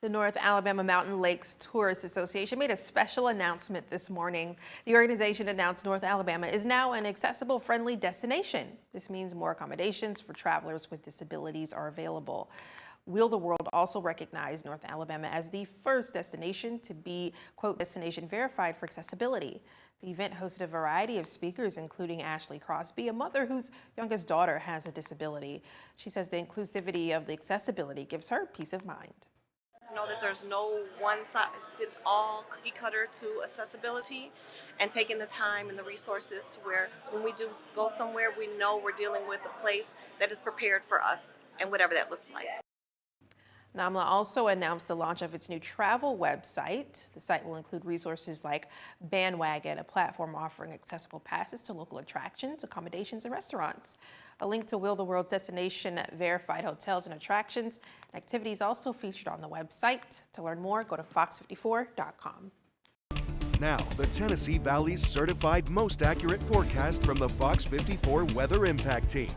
The North Alabama Mountain Lakes Tourist Association made a special announcement this morning. The organization announced North Alabama is now an accessible, friendly destination. This means more accommodations for travelers with disabilities are available. Wheel the World also recognized North Alabama as the first destination to be, quote, destination verified for accessibility. The event hosted a variety of speakers, including Ashley Crosby, a mother whose youngest daughter has a disability. She says the inclusivity of the accessibility gives her peace of mind. To know that there's no one size fits all cookie cutter to accessibility, and taking the time and the resources to where when we do go somewhere, we know we're dealing with a place that is prepared for us and whatever that looks like. NAMLA also announced the launch of its new travel website. The site will include resources like Bandwagon, a platform offering accessible passes to local attractions, accommodations, and restaurants. A link to Wheel the World's destination verified hotels and attractions and activities also featured on the website. To learn more, go to FOX54.com. Now, the Tennessee Valley's certified most accurate forecast from the Fox 54 Weather Impact Team.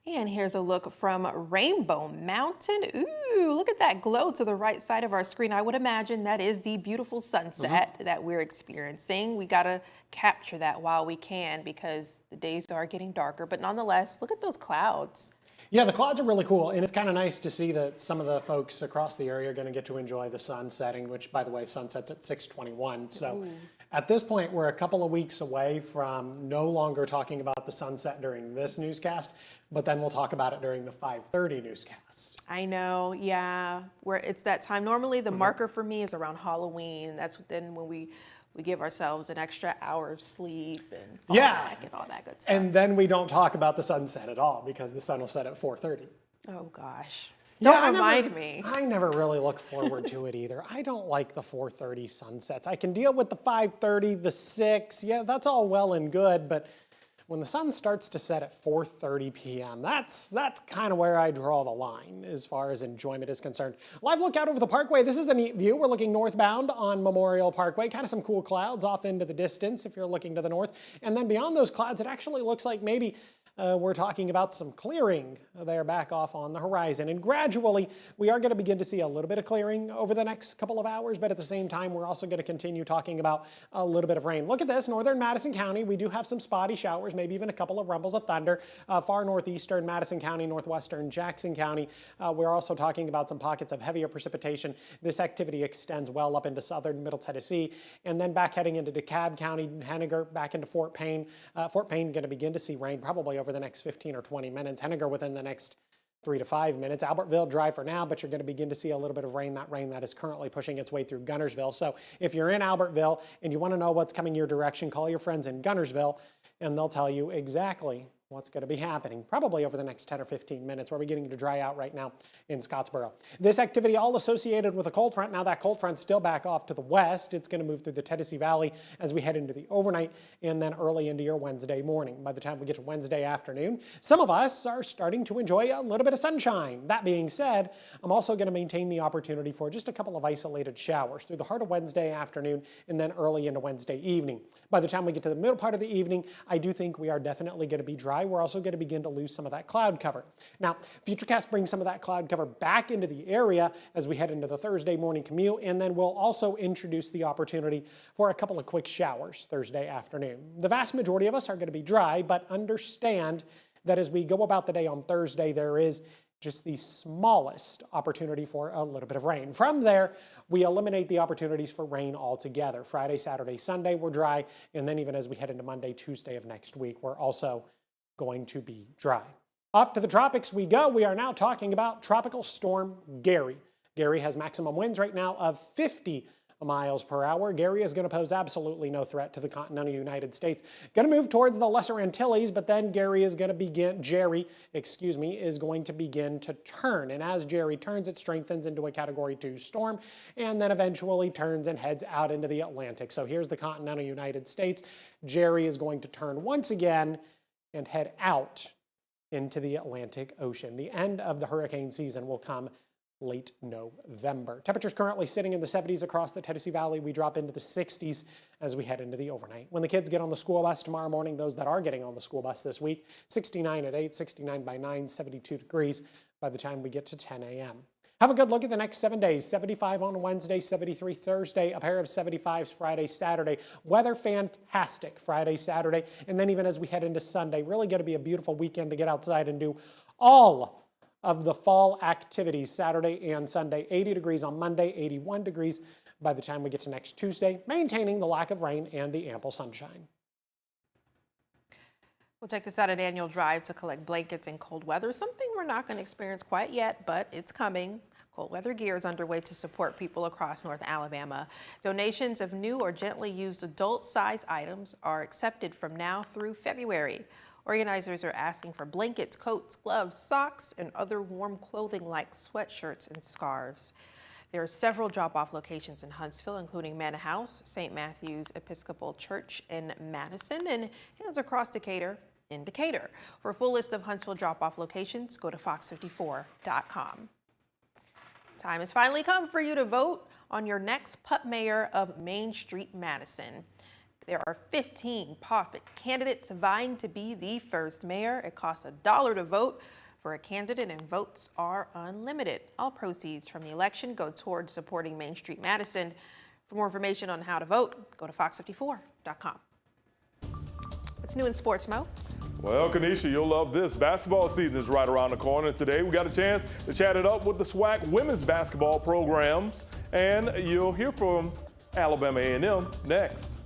And here's a look from Rainbow Mountain. Ooh, look at that glow to the right side of our screen. I would imagine that is the beautiful sunset that we're experiencing. We gotta capture that while we can because the days are getting darker, but nonetheless, look at those clouds. Yeah, the clouds are really cool, and it's kind of nice to see that some of the folks across the area are going to get to enjoy the sun setting, which, by the way, sunsets at 6:21. So at this point, we're a couple of weeks away from no longer talking about the sunset during this newscast, but then we'll talk about it during the 5:30 newscast. I know, yeah, where it's that time. Normally, the marker for me is around Halloween. That's then when we give ourselves an extra hour of sleep and fall back and all that good stuff. And then we don't talk about the sunset at all because the sun will set at 4:30. Oh gosh. Yeah, Don't remind me. I never really look forward to it either. I don't like the 4:30 sunsets. I can deal with the 5:30, the 6. Yeah, that's all well and good, but when the sun starts to set at 4:30 p.m., that's kind of where I draw the line as far as enjoyment is concerned. Live look out over the parkway. This is a neat view. We're looking northbound on Memorial Parkway. Kind of some cool clouds off into the distance if you're looking to the north. And then beyond those clouds, it actually looks like maybe we're talking about some clearing there back off on the horizon. And gradually, we are going to begin to see a little bit of clearing over the next couple of hours, but at the same time, we're also going to continue talking about a little bit of rain. Look at this, northern Madison County. We do have some spotty showers, maybe even a couple of rumbles of thunder. Far northeastern Madison County, northwestern Jackson County. We're also talking about some pockets of heavier precipitation. This activity extends well up into southern Middle Tennessee, and then back heading into DeKalb County, Henniger, back into Fort Payne. Fort Payne going to begin to see rain probably over the next 15 or 20 minutes. Henniger within the next 3 to 5 minutes. Albertville dry for now, but you're going to begin to see a little bit of rain that is currently pushing its way through Guntersville. So if you're in Albertville and you want to know what's coming your direction, call your friends in Guntersville and they'll tell you exactly what's going to be happening, probably over the next 10 or 15 minutes. We're beginning to dry out right now in Scottsboro. This activity all associated with a cold front. Now that cold front's still back off to the west. It's going to move through the Tennessee Valley as we head into the overnight and then early into your Wednesday morning. By the time we get to Wednesday afternoon, some of us are starting to enjoy a little bit of sunshine. That being said, I'm also going to maintain the opportunity for just a couple of isolated showers through the heart of Wednesday afternoon and then early into Wednesday evening. By the time we get to the middle part of the evening, I do think we are definitely going to be dry. We're also going to begin to lose some of that cloud cover. Now, Futurecast brings some of that cloud cover back into the area as we head into the Thursday morning commute, and then we'll also introduce the opportunity for a couple of quick showers Thursday afternoon. The vast majority of us are going to be dry, but understand that as we go about the day on Thursday, there is just the smallest opportunity for a little bit of rain. From there, we eliminate the opportunities for rain altogether. Friday, Saturday, Sunday, we're dry, and then even as we head into Monday, Tuesday of next week, we're also going to be dry. Off to the tropics we go. We are now talking about Tropical Storm Gary. Gary has maximum winds right now of 50 miles per hour. Gary is going to pose absolutely no threat to the continental United States. Going to move towards the Lesser Antilles, but then Jerry is going to begin to turn. And as Jerry turns, it strengthens into a Category 2 storm and then eventually turns and heads out into the Atlantic. So here's the continental United States. Jerry is going to turn once again and head out into the Atlantic Ocean. The end of the hurricane season will come late November. Temperatures currently sitting in the 70s across the Tennessee Valley. We drop into the 60s as we head into the overnight. When the kids get on the school bus tomorrow morning, those that are getting on the school bus this week, 69 at 8, 69 by 9, 72 degrees. by the time we get to 10 a.m. Have a good look at the next 7 days. 75 on Wednesday, 73 Thursday, a pair of 75s Friday, Saturday. Weather fantastic Friday, Saturday, and then even as we head into Sunday, really going to be a beautiful weekend to get outside and do all of the fall activities Saturday and Sunday. 80 degrees on Monday, 81 degrees by the time we get to next Tuesday, maintaining the lack of rain and the ample sunshine. We'll take this out an annual drive to collect blankets in cold weather, something we're not going to experience quite yet, but it's coming. Cold weather gear is underway to support people across North Alabama. Donations of new or gently used adult-size items are accepted from now through February. Organizers are asking for blankets, coats, gloves, socks, and other warm clothing like sweatshirts and scarves. There are several drop-off locations in Huntsville, including Manor House, St. Matthew's Episcopal Church in Madison, and hands across Decatur in Decatur. For a full list of Huntsville drop-off locations, go to FOX54.com. Time has finally come for you to vote on your next pup mayor of Main Street, Madison. There are 15 perfect candidates vying to be the first mayor. It costs $1 to vote for a candidate, and votes are unlimited. All proceeds from the election go towards supporting Main Street, Madison. For more information on how to vote, go to FOX54.com. What's new in sports, Mo? Well, Kanisha, you'll love this. Basketball season is right around the corner. Today, we got a chance to chat it up with the SWAC women's basketball programs, and you'll hear from Alabama A&M next.